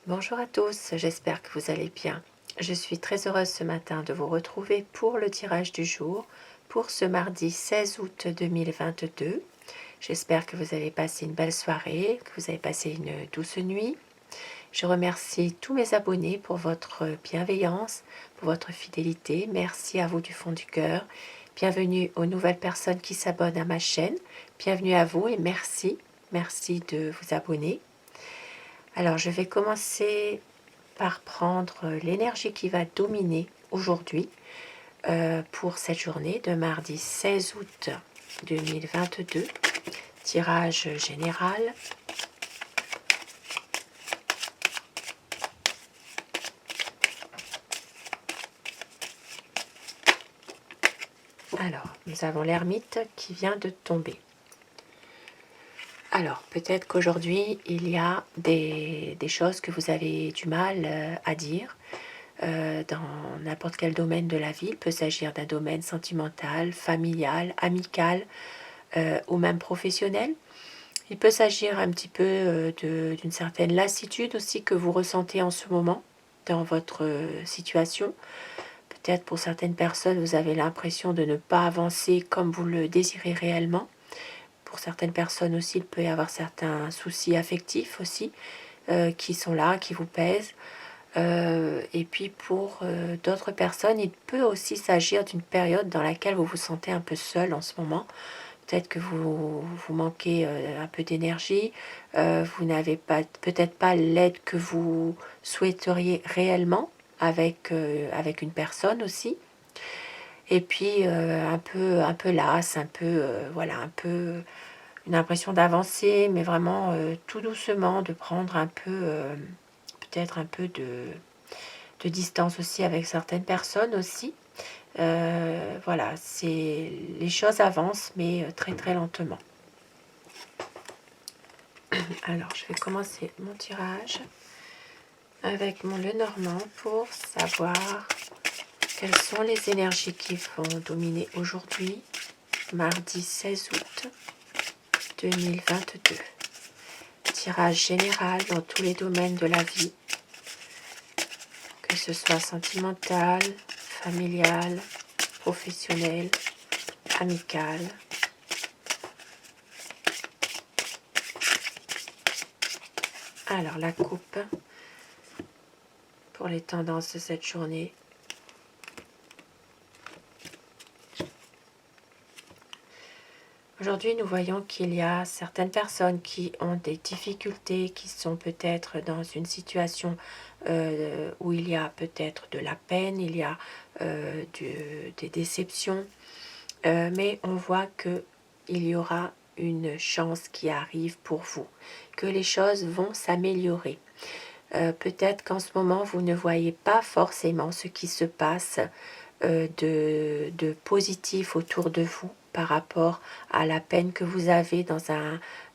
Bonjour à tous, j'espère que vous allez bien. Je suis très heureuse ce matin de vous retrouver pour le tirage du jour pour ce mardi 16 août 2022. J'espère que vous avez passé une belle soirée, que vous avez passé une douce nuit. Je remercie tous mes abonnés pour votre bienveillance, pour votre fidélité. Merci à vous du fond du cœur. Bienvenue aux nouvelles personnes qui s'abonnent à ma chaîne. Bienvenue à vous et merci de vous abonner. Alors je vais commencer par prendre l'énergie qui va dominer aujourd'hui pour cette journée de mardi 16 août 2022. Tirage général. Alors, nous avons l'ermite qui vient de tomber. Alors, peut-être qu'aujourd'hui, il y a des choses que vous avez du mal à dire. Dans n'importe quel domaine de la vie. Il peut s'agir d'un domaine sentimental, familial, amical ou même professionnel. Il peut s'agir un petit peu d'une certaine lassitude aussi que vous ressentez en ce moment dans votre situation. Peut-être pour certaines personnes, vous avez l'impression de ne pas avancer comme vous le désirez réellement. Pour certaines personnes aussi, il peut y avoir certains soucis affectifs aussi qui sont là, qui vous pèsent. Et puis pour d'autres personnes, il peut aussi s'agir d'une période dans laquelle vous vous sentez un peu seul en ce moment. Peut-être que vous manquez un peu d'énergie, vous n'avez peut-être pas l'aide que vous souhaiteriez réellement avec une personne aussi. Et puis un peu lasse, un peu voilà, un peu une impression d'avancer, mais vraiment tout doucement, de prendre un peu peut-être un peu de distance aussi avec certaines personnes aussi. Voilà, les choses avancent, mais très très lentement. Alors, je vais commencer mon tirage avec mon Lenormand pour savoir quelles sont les énergies qui vont dominer aujourd'hui, mardi 16 août 2022. Tirage général dans tous les domaines de la vie, que ce soit sentimental, familial, professionnel, amical. Alors, la coupe pour les tendances de cette journée. Aujourd'hui, nous voyons qu'il y a certaines personnes qui ont des difficultés, qui sont peut-être dans une situation où il y a peut-être de la peine, il y a des déceptions, mais on voit qu'il y aura une chance qui arrive pour vous, que les choses vont s'améliorer. Peut-être qu'en ce moment, vous ne voyez pas forcément ce qui se passe de positif autour de vous par rapport à la peine que vous avez dans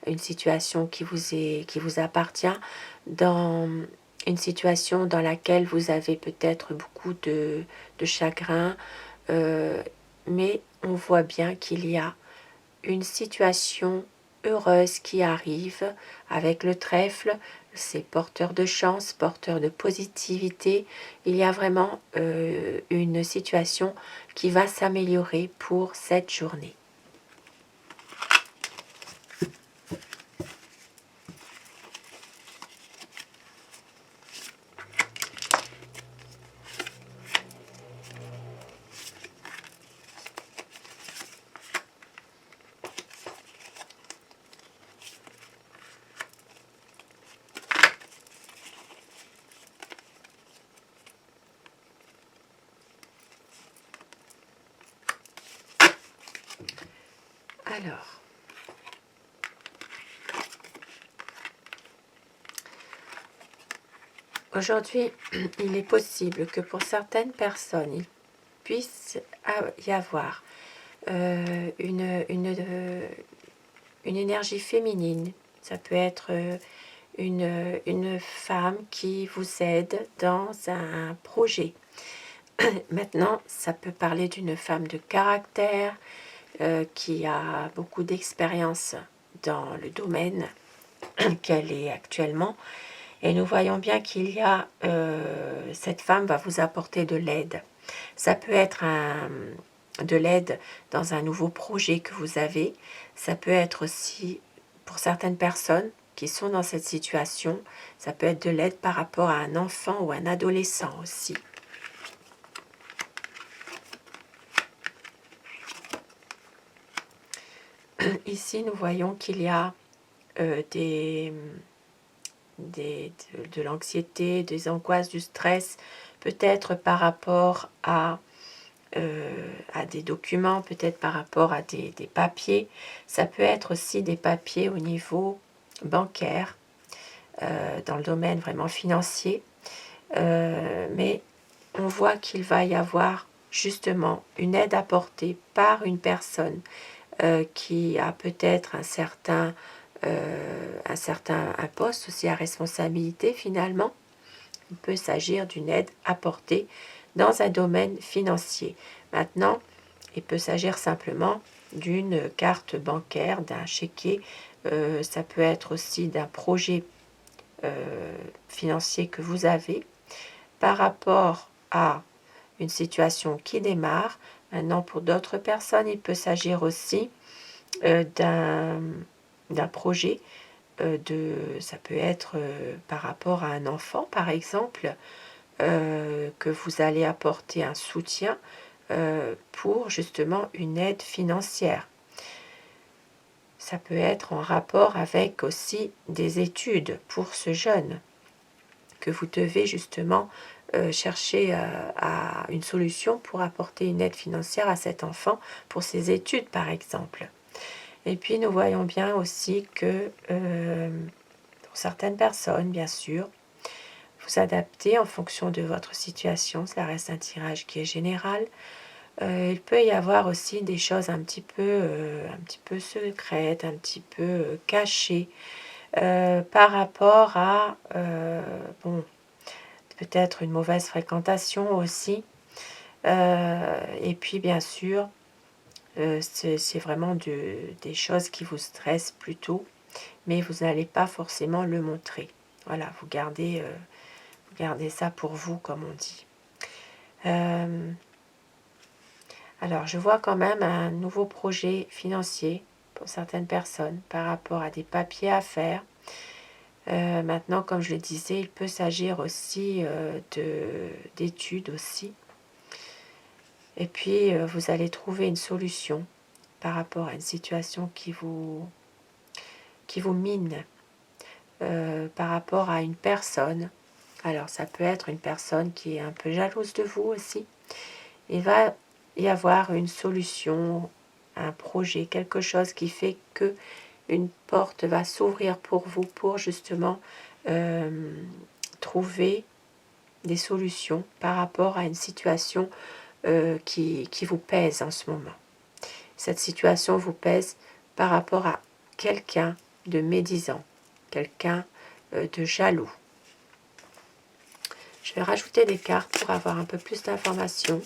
une situation qui vous appartient, dans une situation dans laquelle vous avez peut-être beaucoup de chagrin, mais on voit bien qu'il y a une situation heureuse qui arrive avec le trèfle. C'est porteur de chance, porteur de positivité. Il y a vraiment une situation qui va s'améliorer pour cette journée. Alors, aujourd'hui, il est possible que pour certaines personnes, il puisse y avoir une énergie féminine. Ça peut être une femme qui vous aide dans un projet. Maintenant, ça peut parler d'une femme de caractère qui a beaucoup d'expérience dans le domaine qu'elle est actuellement. Et nous voyons bien qu'il y a, cette femme va vous apporter de l'aide. Ça peut être de l'aide dans un nouveau projet que vous avez. Ça peut être aussi, pour certaines personnes qui sont dans cette situation, ça peut être de l'aide par rapport à un enfant ou un adolescent aussi. Ici, nous voyons qu'il y a de l'anxiété, des angoisses, du stress, peut-être par rapport à des documents, peut-être par rapport à des papiers. Ça peut être aussi des papiers au niveau bancaire, dans le domaine vraiment financier. Mais on voit qu'il va y avoir justement une aide apportée par une personne qui a peut-être un poste aussi à responsabilité finalement. Il peut s'agir d'une aide apportée dans un domaine financier. Maintenant, il peut s'agir simplement d'une carte bancaire, d'un chéquier. Ça peut être aussi d'un projet financier que vous avez par rapport à une situation qui démarre. Maintenant, pour d'autres personnes, il peut s'agir aussi d'un projet ça peut être par rapport à un enfant, par exemple, que vous allez apporter un soutien pour justement une aide financière. Ça peut être en rapport avec aussi des études pour ce jeune, que vous devez justement chercher à une solution pour apporter une aide financière à cet enfant pour ses études, par exemple. Et puis nous voyons bien aussi que pour certaines personnes, bien sûr, vous adaptez en fonction de votre situation. Cela reste un tirage qui est général. Il peut y avoir aussi des choses un petit peu secrètes, un petit peu cachées par rapport à bon, peut-être une mauvaise fréquentation aussi. Et puis bien sûr, c'est vraiment des choses qui vous stressent plutôt, mais vous n'allez pas forcément le montrer. Voilà, vous gardez ça pour vous, comme on dit. Alors, je vois quand même un nouveau projet financier pour certaines personnes par rapport à des papiers à faire. Maintenant, comme je le disais, il peut s'agir aussi d'études aussi. Et puis, vous allez trouver une solution par rapport à une situation qui vous mine, par rapport à une personne. Alors, ça peut être une personne qui est un peu jalouse de vous aussi. Il va y avoir une solution, un projet, quelque chose qui fait que une porte va s'ouvrir pour vous pour justement trouver des solutions par rapport à une situation qui vous pèse en ce moment. Cette situation vous pèse par rapport à quelqu'un de médisant, quelqu'un de jaloux. Je vais rajouter des cartes pour avoir un peu plus d'informations.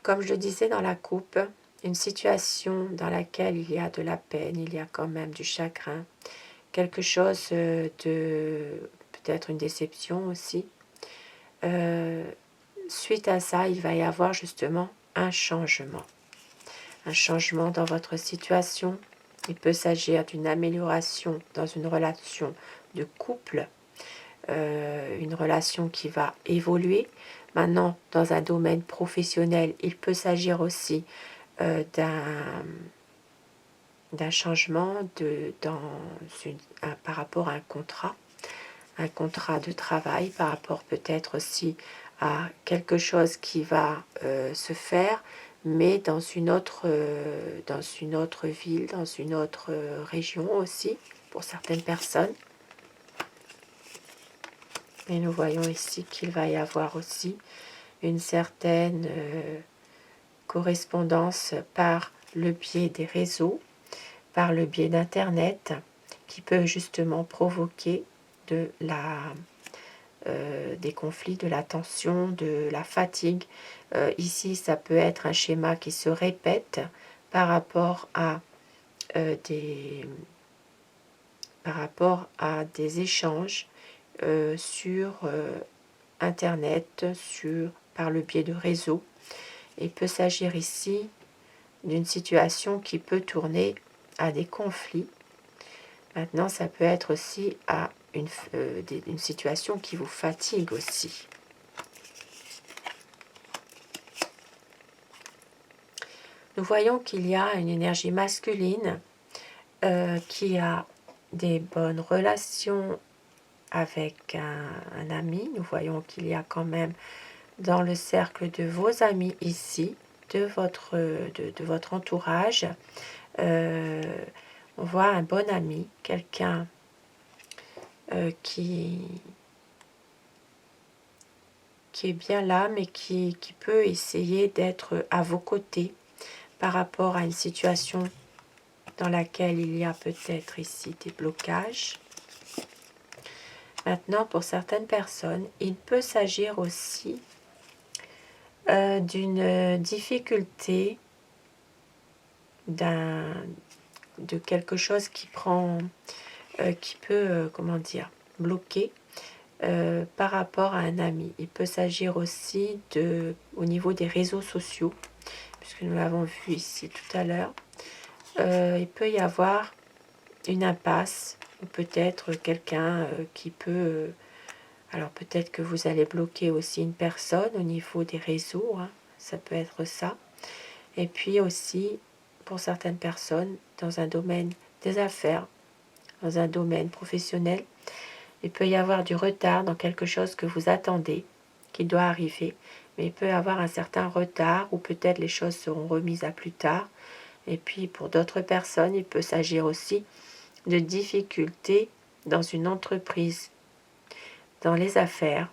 Comme je le disais dans la coupe, une situation dans laquelle il y a de la peine, il y a quand même du chagrin, quelque chose de peut-être une déception aussi. Suite à ça, il va y avoir justement un changement dans votre situation. Il peut s'agir d'une amélioration dans une relation de couple, une relation qui va évoluer. Maintenant, dans un domaine professionnel, il peut s'agir aussi d'un changement par rapport à un contrat de travail, par rapport peut-être aussi à quelque chose qui va se faire, mais dans une autre ville, dans une autre région aussi, pour certaines personnes. Et nous voyons ici qu'il va y avoir aussi une certaine correspondance par le biais des réseaux, par le biais d'Internet, qui peut justement provoquer des conflits, de la tension, de la fatigue. Ici, ça peut être un schéma qui se répète par rapport à des échanges sur Internet, par le biais de réseaux. Il peut s'agir ici d'une situation qui peut tourner à des conflits. Maintenant, ça peut être aussi à une situation qui vous fatigue aussi. Nous voyons qu'il y a une énergie masculine qui a des bonnes relations avec un ami. Nous voyons qu'il y a quand même dans le cercle de vos amis ici, de votre entourage, on voit un bon ami, quelqu'un qui est bien là, mais qui peut essayer d'être à vos côtés par rapport à une situation dans laquelle il y a peut-être ici des blocages. Maintenant, pour certaines personnes, il peut s'agir aussi d'une difficulté, de quelque chose qui peut, comment dire, bloquer par rapport à un ami. Il peut s'agir aussi au niveau des réseaux sociaux, puisque nous l'avons vu ici tout à l'heure. Il peut y avoir une impasse, ou peut-être quelqu'un qui peut... alors peut-être que vous allez bloquer aussi une personne au niveau des réseaux, hein, ça peut être ça. Et puis aussi, pour certaines personnes, dans un domaine des affaires, dans un domaine professionnel, il peut y avoir du retard dans quelque chose que vous attendez, qui doit arriver, mais il peut y avoir un certain retard, ou peut-être les choses seront remises à plus tard. Et puis pour d'autres personnes, il peut s'agir aussi de difficultés dans une entreprise, dans les affaires,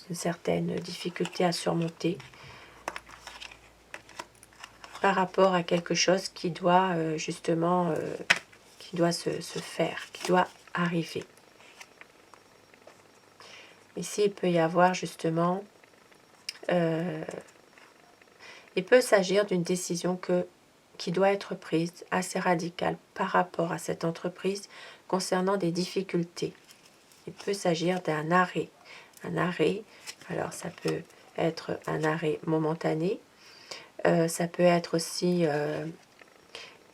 une certaine difficulté à surmonter par rapport à quelque chose qui doit qui doit se faire, qui doit arriver. Ici, il peut y avoir justement, il peut s'agir d'une décision qui doit être prise assez radicale par rapport à cette entreprise concernant des difficultés. Il peut s'agir d'un arrêt. Un arrêt, alors ça peut être un arrêt momentané, ça peut être aussi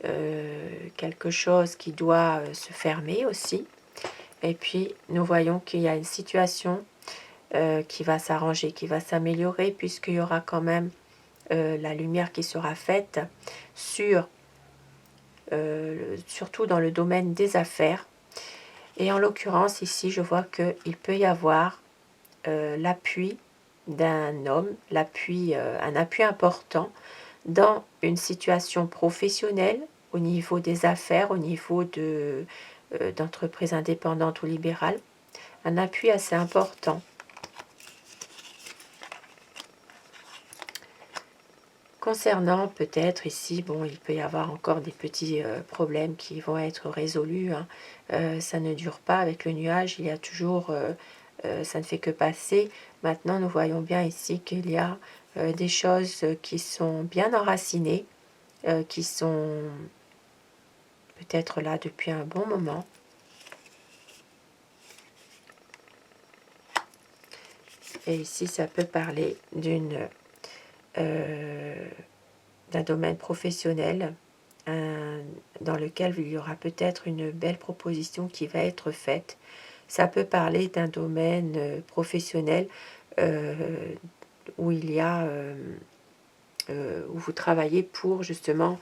quelque chose qui doit se fermer aussi. Et puis, nous voyons qu'il y a une situation qui va s'arranger, qui va s'améliorer, puisqu'il y aura quand même la lumière qui sera faite surtout dans le domaine des affaires. Et en l'occurrence, ici, je vois qu'il peut y avoir l'appui d'un homme, un appui important dans une situation professionnelle, au niveau des affaires, au niveau d'entreprises indépendantes ou libérales, un appui assez important. Concernant peut-être ici, bon, il peut y avoir encore des petits problèmes qui vont être résolus, hein. Ça ne dure pas avec le nuage, il y a toujours, ça ne fait que passer. Maintenant, nous voyons bien ici qu'il y a des choses qui sont bien enracinées, qui sont peut-être là depuis un bon moment. Et ici, ça peut parler d'un domaine professionnel dans lequel il y aura peut-être une belle proposition qui va être faite. Ça peut parler d'un domaine professionnel où il y a où vous travaillez pour justement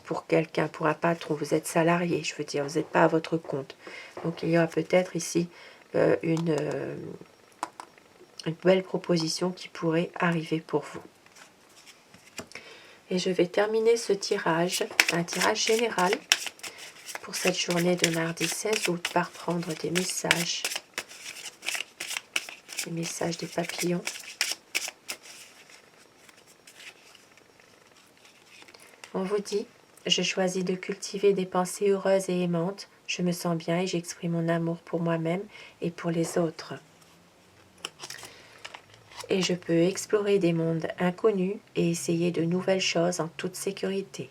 pour quelqu'un, pour un patron, vous êtes salarié, je veux dire, vous n'êtes pas à votre compte. Donc il y aura peut-être ici une belle proposition qui pourrait arriver pour vous. Et je vais terminer ce tirage, un tirage général pour cette journée de mardi 16 août par prendre des messages des papillons. On vous dit Je choisis de cultiver des pensées heureuses et aimantes. Je me sens bien et j'exprime mon amour pour moi-même et pour les autres. Et je peux explorer des mondes inconnus et essayer de nouvelles choses en toute sécurité.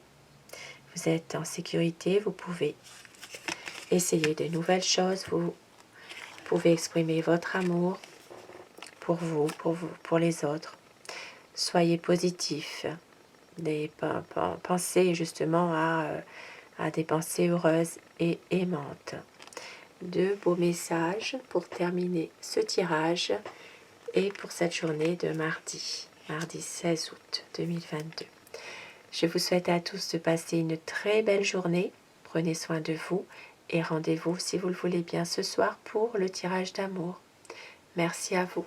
Vous êtes en sécurité, vous pouvez essayer de nouvelles choses, vous pouvez exprimer votre amour pour vous, pour les autres. Soyez positif. Pensez justement à des pensées heureuses et aimantes. Deux beaux messages pour terminer ce tirage et pour cette journée de mardi 16 août 2022. Je vous souhaite à tous de passer une très belle journée. Prenez soin de vous et rendez-vous si vous le voulez bien ce soir pour le tirage d'amour. Merci à vous.